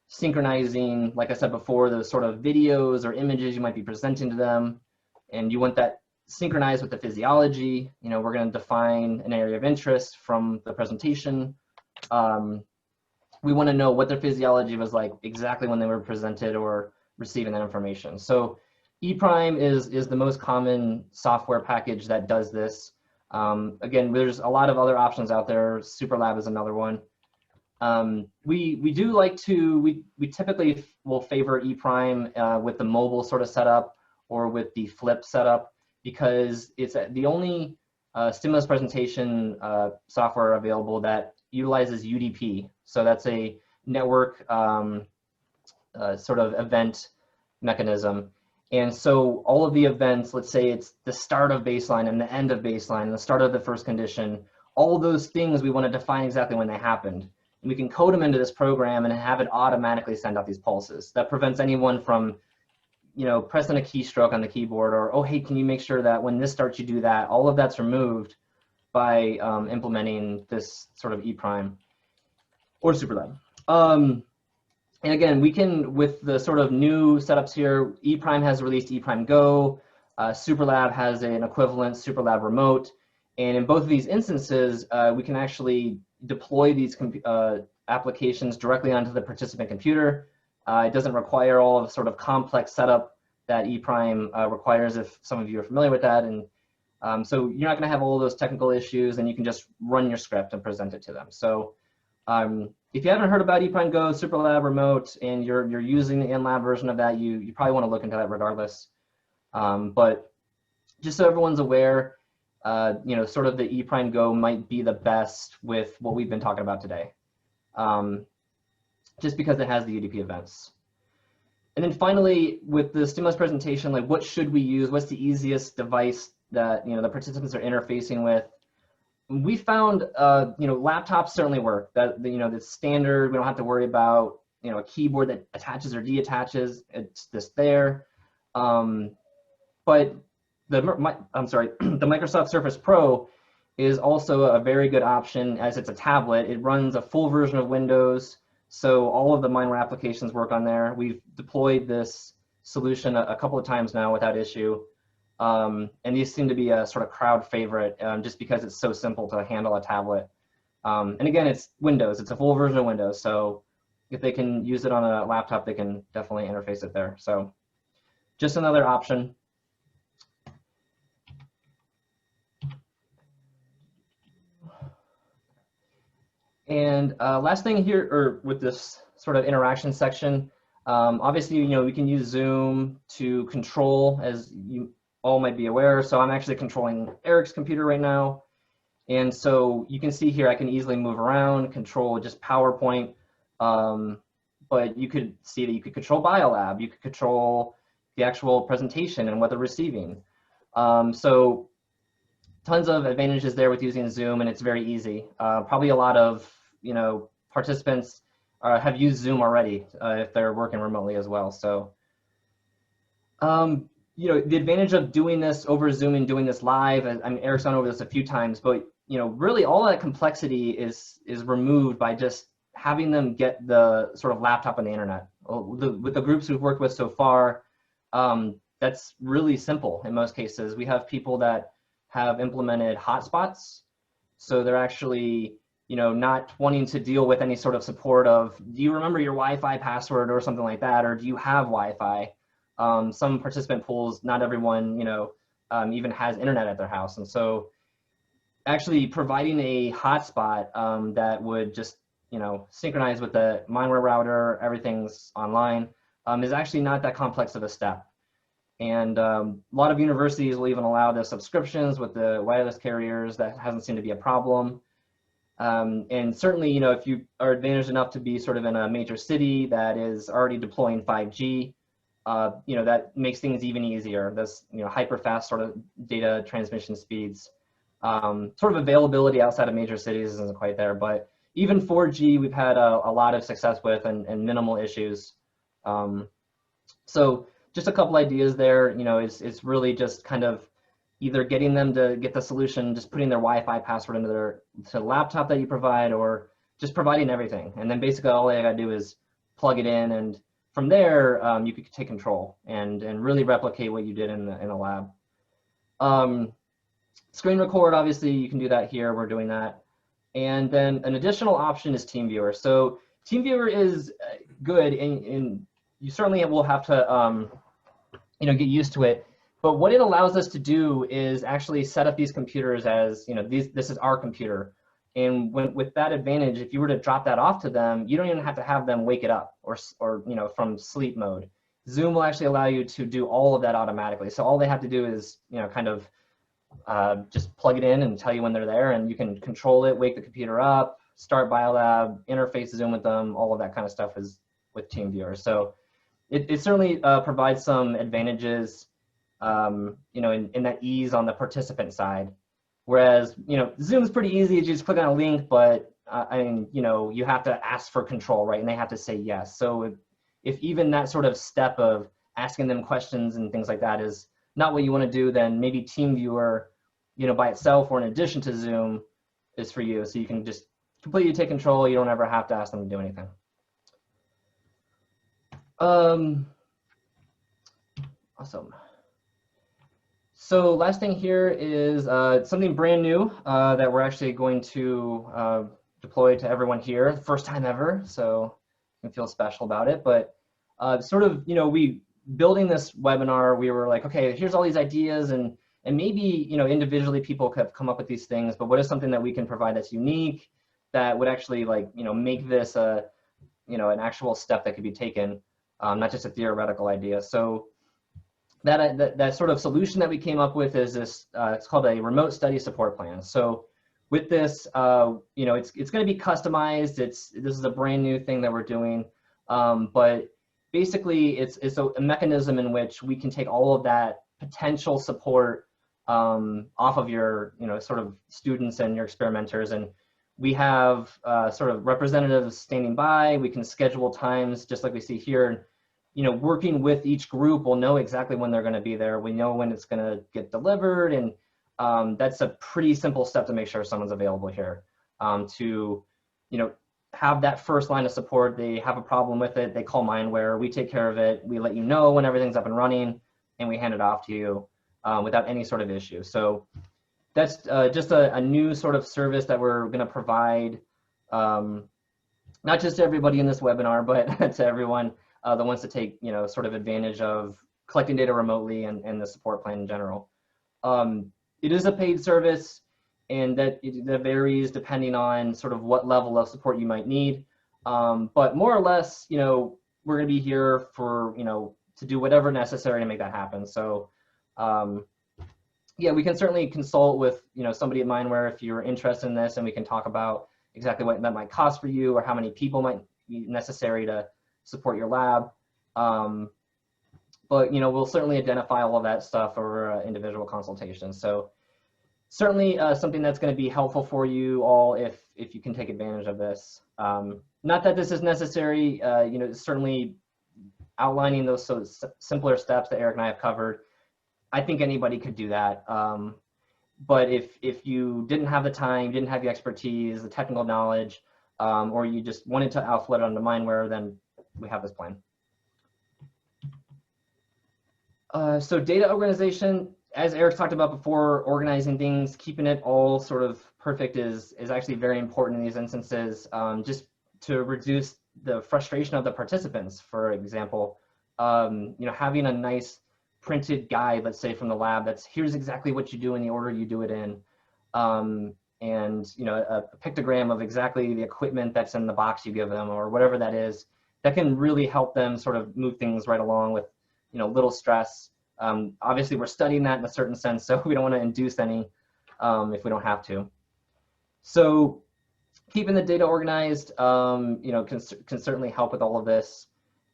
Speaker 2: synchronizing, like I said before, those sort of videos or images you might be presenting to them, and you want that synchronized with the physiology. You know, we're going to define an area of interest from the presentation. We want to know what their physiology was like exactly when they were presented or receiving that information. So ePrime is the most common software package that does this. Again, there's a lot of other options out there. SuperLab is another one. We do like to, we typically will favor ePrime with the mobile sort of setup or with the flip setup, because it's the only stimulus presentation software available that utilizes UDP. So that's a network sort of event mechanism. And so all of the events, let's say it's the start of baseline and the end of baseline and the start of the first condition, all those things we want to define exactly when they happened. And we can code them into this program and have it automatically send out these pulses. That prevents anyone from, you know, pressing a keystroke on the keyboard, or, oh, hey, can you make sure that when this starts you do that? All of that's removed by implementing this sort of ePrime or SuperLab. And again, we can, with the sort of new setups here, ePrime has released ePrime Go, SuperLab has an equivalent SuperLab Remote, and in both of these instances, we can actually deploy these applications directly onto the participant computer. It doesn't require all of the sort of complex setup that ePrime requires, if some of you are familiar with that. And so you're not going to have all those technical issues, and you can just run your script and present it to them. So if you haven't heard about ePrime Go, SuperLab Remote, and you're using the in-lab version of that, you probably want to look into that regardless. But just so everyone's aware, you know, sort of the ePrime Go might be the best with what we've been talking about today, just because it has the UDP events. And then finally, with the stimulus presentation, like, what should we use? What's the easiest device that, you know, the participants are interfacing with? We found, you know, laptops certainly work. That, you know, that's standard. We don't have to worry about, you know, a keyboard that attaches or deattaches. It's just there. But the Microsoft Surface Pro is also a very good option, as it's a tablet. It runs a full version of Windows, so all of the Mindware applications work on there. We've deployed this solution a couple of times now without issue. And these seem to be a sort of crowd favorite, just because it's so simple to handle a tablet. And again, it's Windows. It's a full version of Windows, so if they can use it on a laptop, they can definitely interface it there. So just another option. And last thing here, or with this sort of interaction section, obviously, you know, we can use Zoom to control, as you all might be aware. So I'm actually controlling Eric's computer right now. And so you can see here, I can easily move around, control just PowerPoint. But but you could see that you could control biolab, you could control the actual presentation and what they're receiving. So tons of advantages there with using Zoom, and it's very easy. Probably a lot of participants have used Zoom already if they're working remotely as well. So the advantage of doing this over Zoom and doing this live, I mean, Eric's gone over this a few times, but really all that complexity is removed by just having them get the sort of laptop on the internet. With the groups we've worked with so far, that's really simple in most cases. We have people that have implemented hotspots, so they're actually not wanting to deal with any sort of support of, do you remember your Wi-Fi password or something like that, or do you have Wi-Fi? Some participant pools, not everyone even has internet at their house, and so actually providing a hotspot that would just synchronize with the Mindware router, everything's online, is actually not that complex of a step. And a lot of universities will even allow the subscriptions with the wireless carriers. That hasn't seemed to be a problem. And certainly, if you are advantaged enough to be sort of in a major city that is already deploying 5G, that makes things even easier. This, hyper fast sort of data transmission speeds. Sort of availability outside of major cities isn't quite there, but even 4G we've had a lot of success with and minimal issues. So just a couple ideas there. It's really just kind of either getting them to get the solution, just putting their Wi-Fi password into the laptop that you provide, or just providing everything. And then basically all they gotta do is plug it in, and from there you could take control and really replicate what you did in a lab. Screen record, obviously you can do that here. We're doing that. And then an additional option is TeamViewer. So TeamViewer is good, and you certainly will have to get used to it. But what it allows us to do is actually set up these computers as, this is our computer. And with that advantage, if you were to drop that off to them, you don't even have to have them wake it up or from sleep mode. Zoom will actually allow you to do all of that automatically. So all they have to do is, kind of just plug it in and tell you when they're there, and you can control it, wake the computer up, start Biolab, interface Zoom with them. All of that kind of stuff is with TeamViewer. So it certainly provides some advantages, in that ease on the participant side. Whereas, Zoom is pretty easy. You just click on a link, but you have to ask for control, right? And they have to say yes. So if even that sort of step of asking them questions and things like that is not what you want to do, then maybe TeamViewer, by itself or in addition to Zoom is for you. So you can just completely take control. You don't ever have to ask them to do anything. Awesome. So last thing here is something brand new that we're actually going to deploy to everyone here, first time ever. So you can feel special about it. But sort of, we building this webinar, we were like, okay, here's all these ideas, and maybe individually people have come up with these things, but what is something that we can provide that's unique, that would actually make this an actual step that could be taken, not just a theoretical idea. So that sort of solution that we came up with is this, it's called a remote study support plan. So with this, it's going to be customized. This is a brand new thing that we're doing, but basically it's a mechanism in which we can take all of that potential support off of your sort of students and your experimenters, and we have sort of representatives standing by. We can schedule times just like we see here. Working with each group, we'll know exactly when they're going to be there. We know when it's going to get delivered, and that's a pretty simple step to make sure someone's available here. To have that first line of support. They have a problem with it, they call Mindware, we take care of it, we let you know when everything's up and running, and we hand it off to you without any sort of issue. So that's just a new sort of service that we're going to provide, not just to everybody in this webinar, but to everyone that wants to take sort of advantage of collecting data remotely and the support plan in general. It is a paid service, and that varies depending on sort of what level of support you might need. But more or less, we're going to be here for, to do whatever necessary to make that happen. So yeah, we can certainly consult with, somebody at Mindware if you're interested in this, and we can talk about exactly what that might cost for you or how many people might be necessary to support your lab. But we'll certainly identify all of that stuff over individual consultations. So certainly something that's going to be helpful for you all if you can take advantage of this. Not that this is necessary, certainly outlining those simpler steps that Eric and I have covered. I think anybody could do that. But if you didn't have the time, didn't have the expertise, the technical knowledge, or you just wanted to outflow it onto Mindware, then we have this plan. So data organization, as Eric talked about before, organizing things, keeping it all sort of perfect is actually very important in these instances, just to reduce the frustration of the participants. For example, having a nice printed guide, let's say from the lab, that's here's exactly what you do in the order you do it in, and a pictogram of exactly the equipment that's in the box you give them or whatever that is, that can really help them sort of move things right along with little stress. Obviously we're studying that in a certain sense, so we don't want to induce any if we don't have to. So keeping the data organized can certainly help with all of this.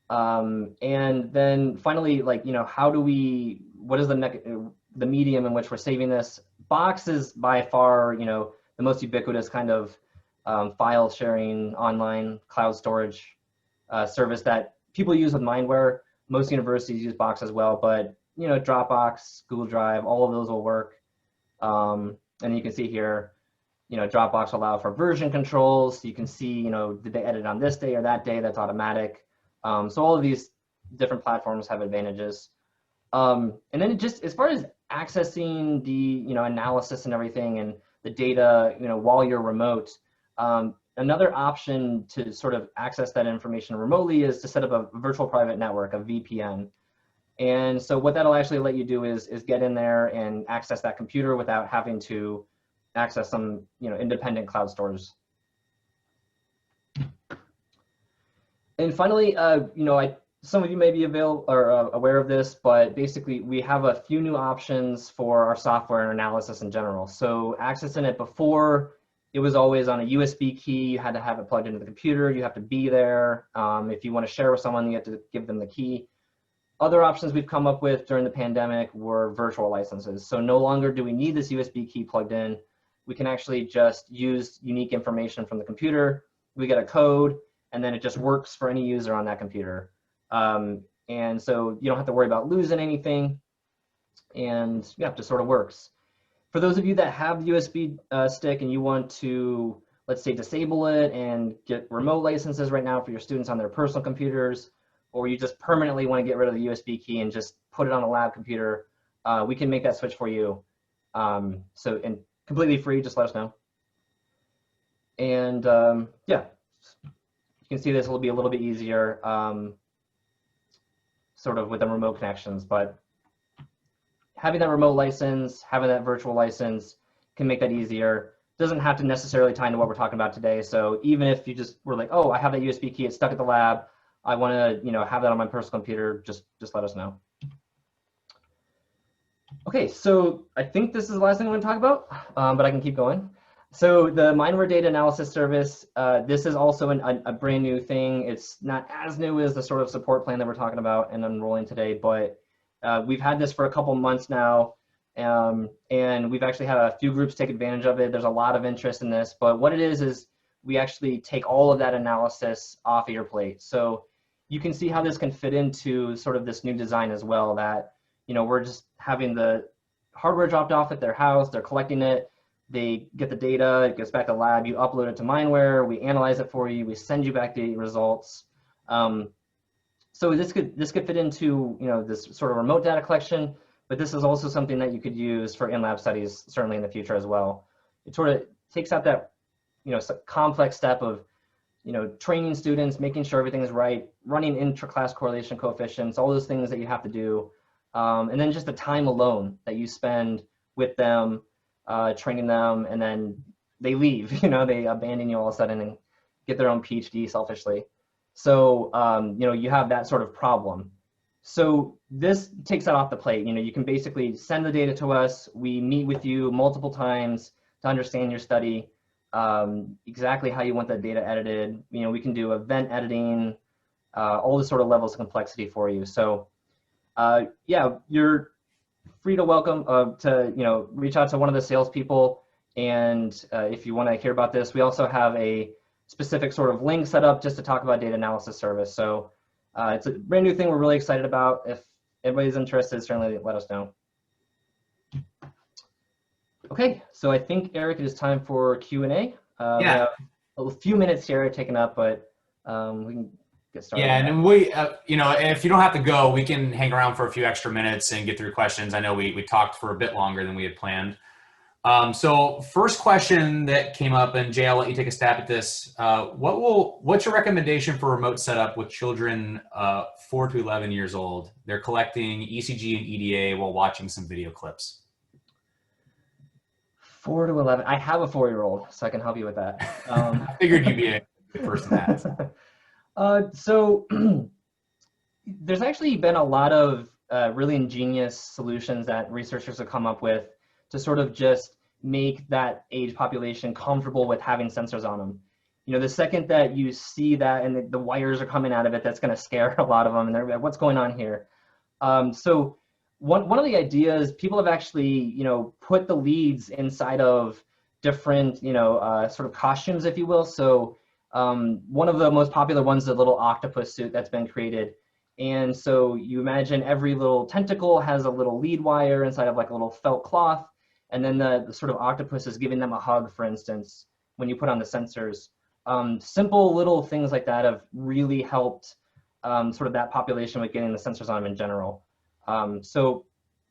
Speaker 2: And then finally, how do what is the medium in which we're saving this? Box is by far, the most ubiquitous kind of file sharing online cloud storage service that people use with Mindware. Most universities use Box as well, but Dropbox, Google Drive, all of those will work. And you can see here, Dropbox allow for version controls. So you can see, did they edit on this day or that day? That's automatic. So all of these different platforms have advantages. And then just as far as accessing the analysis and everything and the data while you're remote, another option to sort of access that information remotely is to set up a virtual private network, a VPN. And so what that'll actually let you do is get in there and access that computer without having to access some independent cloud stores. And finally, some of you may be aware of this, but basically we have a few new options for our software and analysis in general. So accessing it before, it was always on a USB key. You had to have it plugged into the computer. You have to be there. If you want to share with someone, you have to give them the key. Other options we've come up with during the pandemic were virtual licenses. So no longer do we need this USB key plugged in. We can actually just use unique information from the computer. We get a code, and then it just works for any user on that computer. And so you don't have to worry about losing anything, and yeah, it just sort of works. For those of you that have the USB stick and you want to, let's say, disable it and get remote licenses right now for your students on their personal computers, or you just permanently want to get rid of the USB key and just put it on a lab computer, we can make that switch for you. And completely free, just let us know. And yeah, you can see this will be a little bit easier sort of with the remote connections, but having that remote license, having that virtual license can make that easier. Doesn't have to necessarily tie into what we're talking about today. So even if you just were like, oh, I have that USB key, it's stuck at the lab, I want to have that on my personal computer, just let us know. Okay, so I think this is the last thing I'm going to talk about, but I can keep going. So the Mindware data analysis service, this is also a brand new thing. It's not as new as the sort of support plan that we're talking about and enrolling today, but we've had this for a couple months now, and we've actually had a few groups take advantage of it. There's a lot of interest in this, but what it is we actually take all of that analysis off of your plate. So you can see how this can fit into sort of this new design as well, that we're just having the hardware dropped off at their house, they're collecting it, they get the data, it gets back to the lab, you upload it to Mindware, we analyze it for you, we send you back the results. So this could fit into this sort of remote data collection, but this is also something that you could use for in-lab studies certainly in the future as well. It sort of takes out that complex step of training students, making sure everything is right, running intra-class correlation coefficients, all those things that you have to do, and then just the time alone that you spend with them, training them, and then they leave. They abandon you all of a sudden and get their own PhD selfishly. So you have that sort of problem. So this takes that off the plate. You can basically send the data to us. We meet with you multiple times to understand your study, exactly how you want the data edited. We can do event editing, all the sort of levels of complexity for you. So yeah, you're free to reach out to one of the salespeople. And if you want to hear about this, we also have a specific sort of link set up just to talk about data analysis service. So it's a brand new thing we're really excited about. If anybody's interested, certainly let us know. Okay, so I think, Eric, it is time for Q&A.
Speaker 1: Yeah.
Speaker 2: We have a few minutes here taken up, but we can get started.
Speaker 1: Yeah, and we, if you don't have to go, we can hang around for a few extra minutes and get through questions. I know we talked for a bit longer than we had planned. So first question that came up, and Jay, I'll let you take a stab at this. What's your recommendation for remote setup with children 4 to 11 years old? They're collecting ECG and EDA while watching some video clips.
Speaker 2: 4 to 11. I have a 4-year-old, so I can help you with that.
Speaker 1: I figured you'd be a good person to ask.
Speaker 2: So there's actually been a lot of really ingenious solutions that researchers have come up with to sort of just make that age population comfortable with having sensors on them. The second that you see that and the wires are coming out of it, that's going to scare a lot of them, and they're like, what's going on here? So one of the ideas, people have actually, put the leads inside of different, sort of costumes, if you will. So one of the most popular ones is a little octopus suit that's been created. And so you imagine every little tentacle has a little lead wire inside of like a little felt cloth. And then the sort of octopus is giving them a hug, for instance, when you put on the sensors. Simple little things like that have really helped sort of that population with getting the sensors on them in general. So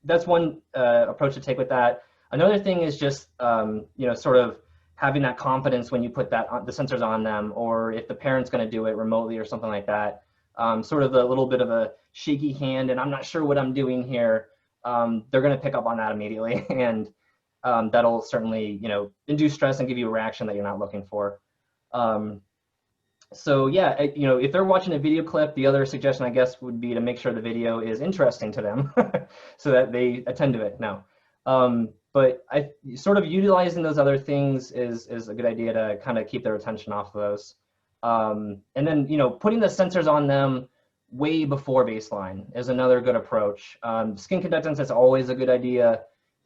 Speaker 2: that's one approach to take with that. Another thing is just, sort of having that confidence when you put the sensors on them, or if the parent's going to do it remotely or something like that. Sort of a little bit of a shaky hand, and I'm not sure what I'm doing here. They're going to pick up on that immediately, and that'll certainly, induce stress and give you a reaction that you're not looking for. So yeah, if they're watching a video clip, the other suggestion, I guess, would be to make sure the video is interesting to them so that they attend to it now. But sort of utilizing those other things is a good idea to kind of keep their attention off of those. And then, putting the sensors on them way before baseline is another good approach. Skin conductance is always a good idea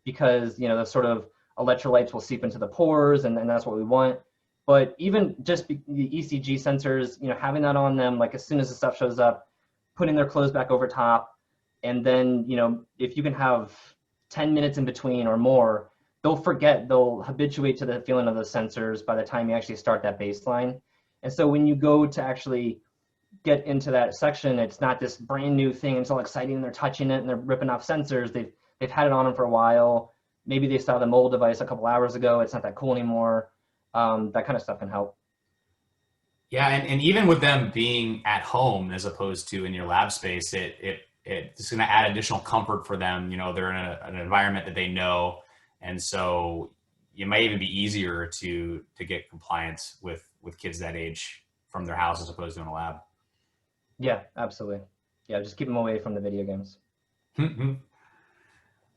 Speaker 2: because, the sort of electrolytes will seep into the pores, and that's what we want. But even just the ECG sensors, having that on them, like as soon as the stuff shows up, putting their clothes back over top, and then, if you can have 10 minutes in between or more, they'll habituate to the feeling of the sensors by the time you actually start that baseline. And so when you go to actually get into that section, it's not this brand new thing. It's all exciting, and they're touching it and they're ripping off sensors. They've had it on them for a while. Maybe they saw the mobile device a couple hours ago. It's not that cool anymore. That kind of stuff can help.
Speaker 1: Yeah, and even with them being at home as opposed to in your lab space, it's going to add additional comfort for them. They're in an environment that they know, and so it might even be easier to get compliance with kids that age from their house as opposed to in a lab.
Speaker 2: Yeah, absolutely. Yeah, just keep them away from the video games.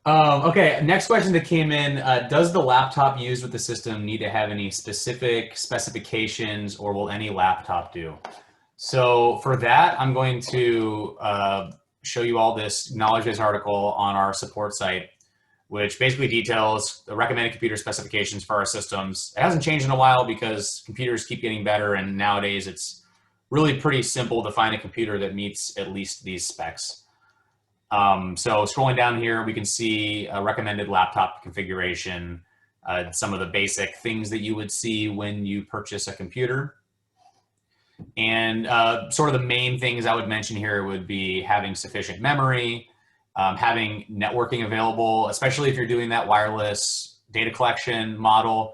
Speaker 1: Okay, next question that came in, does the laptop used with the system need to have any specific specifications, or will any laptop do? So for that, I'm going to show you all this knowledge base article on our support site, which basically details the recommended computer specifications for our systems. It hasn't changed in a while because computers keep getting better, and nowadays it's really pretty simple to find a computer that meets at least these specs. So scrolling down here, we can see a recommended laptop configuration, some of the basic things that you would see when you purchase a computer. And sort of the main things I would mention here would be having sufficient memory, having networking available, especially if you're doing that wireless data collection model.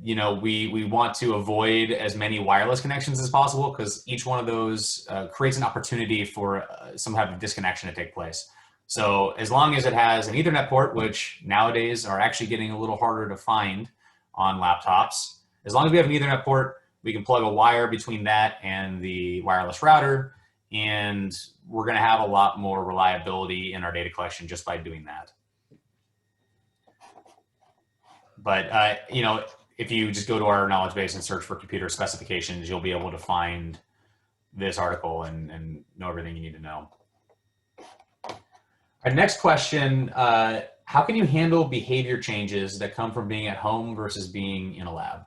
Speaker 1: We want to avoid as many wireless connections as possible because each one of those creates an opportunity for some type of disconnection to take place. So as long as it has an Ethernet port, which nowadays are actually getting a little harder to find on laptops, as long as we have an Ethernet port, we can plug a wire between that and the wireless router, and we're going to have a lot more reliability in our data collection just by doing that. But, if you just go to our knowledge base and search for computer specifications, you'll be able to find this article and know everything you need to know. Our next question, how can you handle behavior changes that come from being at home versus being in a lab?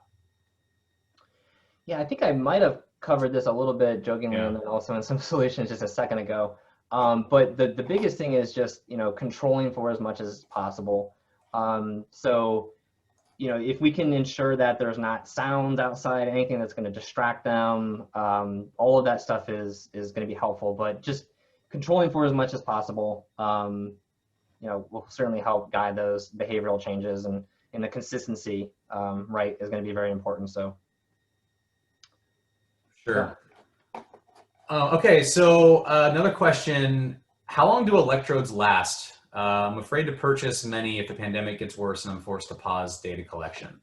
Speaker 2: Yeah, I think I might have covered this a little bit jokingly
Speaker 1: Yeah.
Speaker 2: and then also in some solutions just a second ago. But the biggest thing is just, controlling for as much as possible. So, if we can ensure that there's not sounds outside, anything that's going to distract them, all of that stuff is going to be helpful. But just controlling for as much as possible, will certainly help guide those behavioral changes, and the consistency, right, is going to be very important. So.
Speaker 1: Sure. Okay, so another question, how long do electrodes last? I'm afraid to purchase many if the pandemic gets worse and I'm forced to pause data collection.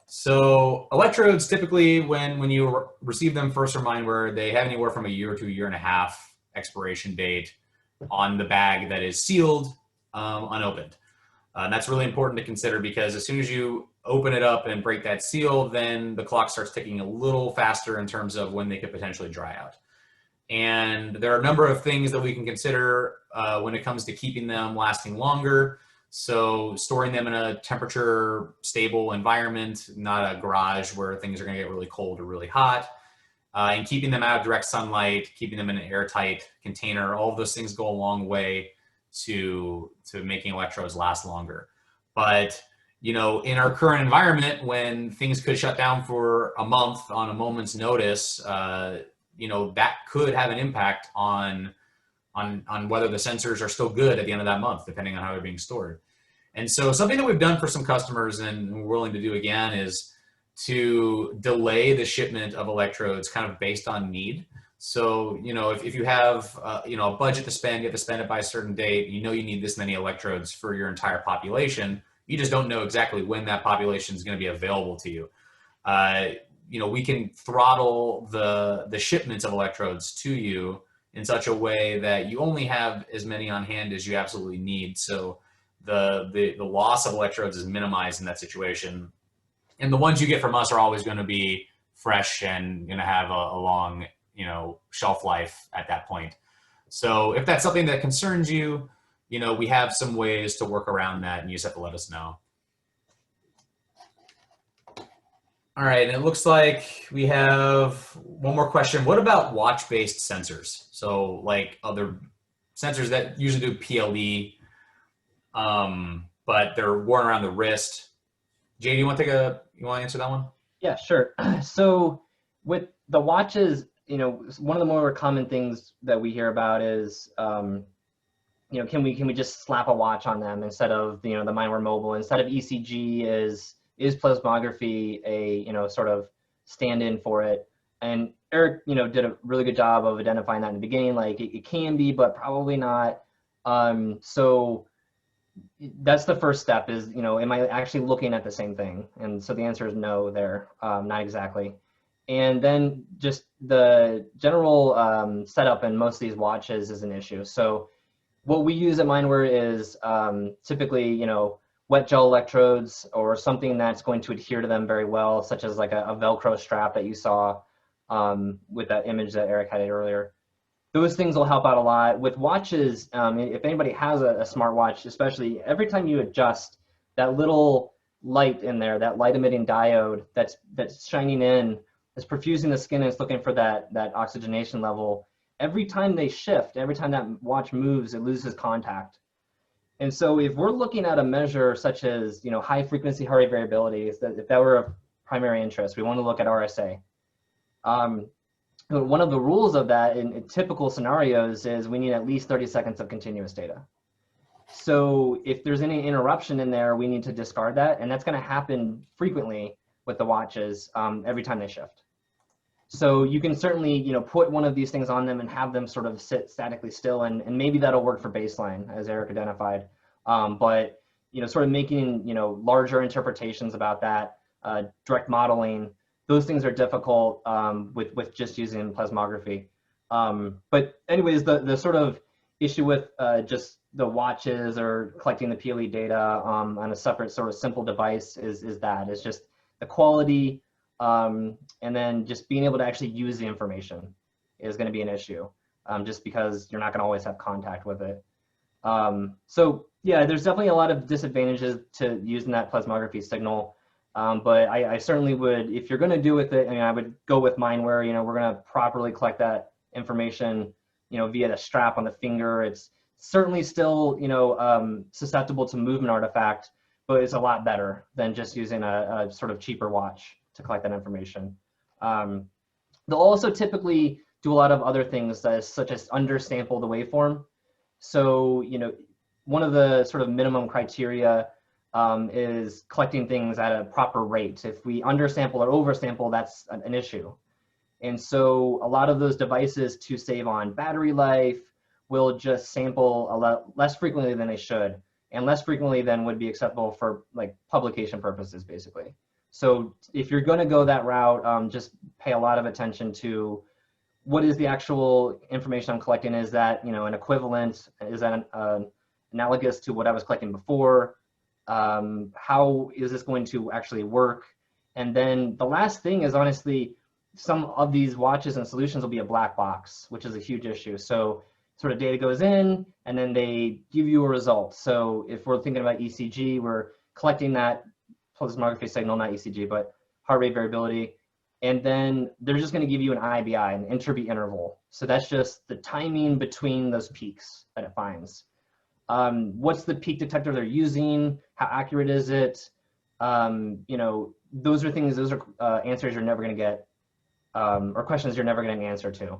Speaker 1: So electrodes, typically when you receive them first from Mindware, they have anywhere from a year to a year and a half expiration date on the bag that is sealed, unopened. And that's really important to consider, because as soon as you open it up and break that seal, then the clock starts ticking a little faster in terms of when they could potentially dry out. And there are a number of things that we can consider when it comes to keeping them lasting longer. So storing them in a temperature stable environment, not a garage where things are going to get really cold or really hot. And keeping them out of direct sunlight, keeping them in an airtight container, all of those things go a long way to making electrodes last longer. But in our current environment, when things could shut down for a month on a moment's notice, that could have an impact on whether the sensors are still good at the end of that month, depending on how they're being stored. And so something that we've done for some customers and we're willing to do again is to delay the shipment of electrodes kind of based on need. So, if you have, a budget to spend, you have to spend it by a certain date, you need this many electrodes for your entire population. You just don't know exactly when that population is going to be available to you. We can throttle the shipments of electrodes to you in such a way that you only have as many on hand as you absolutely need. So the loss of electrodes is minimized in that situation. And the ones you get from us are always going to be fresh and going to have a long, shelf life at that point. So if that's something that concerns you, we have some ways to work around that, and you just have to let us know. All right, and it looks like we have one more question. What about watch-based sensors? So like other sensors that usually do PLE, but they're worn around the wrist. Jay, do you want to answer that one?
Speaker 2: Yeah, sure. So with the watches, one of the more common things that we hear about is, can we just slap a watch on them instead of, the Mindware Mobile? Instead of ECG, is plasmography a, sort of stand-in for it? And Eric, did a really good job of identifying that in the beginning. Like it can be, but probably not. So that's the first step is, am I actually looking at the same thing? And so the answer is no there, not exactly. And then just the general setup in most of these watches is an issue. So what we use at Mindware is typically, wet gel electrodes or something that's going to adhere to them very well, such as like a Velcro strap that you saw with that image that Eric had earlier. Those things will help out a lot. With watches, if anybody has a smartwatch, especially, every time you adjust, that little light in there, that light emitting diode that's shining in, is perfusing the skin and it's looking for that oxygenation level. Every time they shift, every time that watch moves, it loses contact. And so if we're looking at a measure such as, high frequency heart rate variability, if that were of primary interest, we want to look at RSA. One of the rules of that in typical scenarios is we need at least 30 seconds of continuous data. So if there's any interruption in there, we need to discard that. And that's going to happen frequently with the watches every time they shift. So you can certainly, put one of these things on them and have them sort of sit statically still, and maybe that'll work for baseline, as Eric identified. But, sort of making, larger interpretations about that, direct modeling, those things are difficult with just using plasmography. But anyways, the sort of issue with just the watches or collecting the PLE data on a separate sort of simple device is just the quality, and then just being able to actually use the information. is going to be an issue, just because you're not going to always have contact with it. So yeah, there's definitely a lot of disadvantages to using that plasmography signal. But I certainly would, if you're going to do with it, I mean, I would go with Mindware. You know, we're going to properly collect that information, you know, via the strap on the finger. It's certainly still, you know, susceptible to movement artifact, but it's a lot better than just using a sort of cheaper watch to collect that information. They'll also typically do a lot of other things such as undersample the waveform. So, you know, one of the sort of minimum criteria is collecting things at a proper rate. If we undersample or oversample, that's an issue. And so a lot of those devices, to save on battery life, will just sample a lot less frequently than they should, and less frequently than would be acceptable for like publication purposes, basically. So if you're going to go that route, just pay a lot of attention to what is the actual information I'm collecting. Is that, you know, an equivalent? Is that analogous to what I was collecting before? How is this going to actually work? And then the last thing is, honestly, some of these watches and solutions will be a black box, which is a huge issue. So sort of data goes in and then they give you a result. So if we're thinking about ECG, we're collecting that plasmography signal, not ECG, but heart rate variability. And then they're just going to give you an IBI, an interbeat interval. So that's just the timing between those peaks that it finds. What's the peak detector they're using? How accurate is it? You know, those are things, those are answers you're never going to get, or questions you're never going to answer to.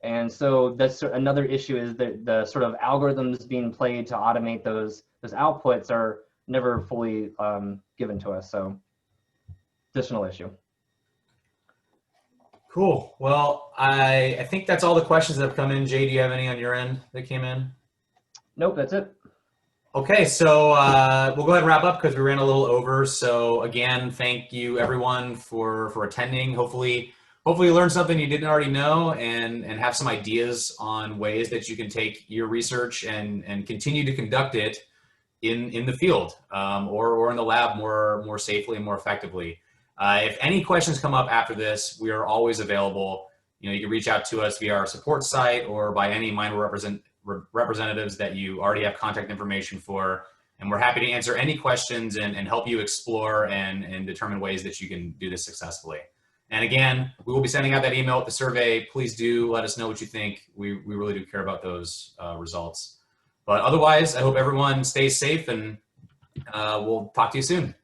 Speaker 2: And so that's another issue, is that the sort of algorithms being played to automate those outputs are never fully given to us. So additional issue.
Speaker 1: Cool. Well, I think that's all the questions that have come in. Jay, do you have any on your end that came in?
Speaker 2: Nope, that's it.
Speaker 1: Okay, so we'll go ahead and wrap up because we ran a little over. So again, thank you everyone for attending. Hopefully you learned something you didn't already know, and have some ideas on ways that you can take your research and continue to conduct it in the field, or in the lab more safely and more effectively. If any questions come up after this, we are always available. You know, you can reach out to us via our support site or by any Mindware representatives that you already have contact information for, and we're happy to answer any questions and help you explore and determine ways that you can do this successfully. And again, we will be sending out that email with the survey. Please do let us know what you think. We really do care about those results. But otherwise, I hope everyone stays safe, and we'll talk to you soon.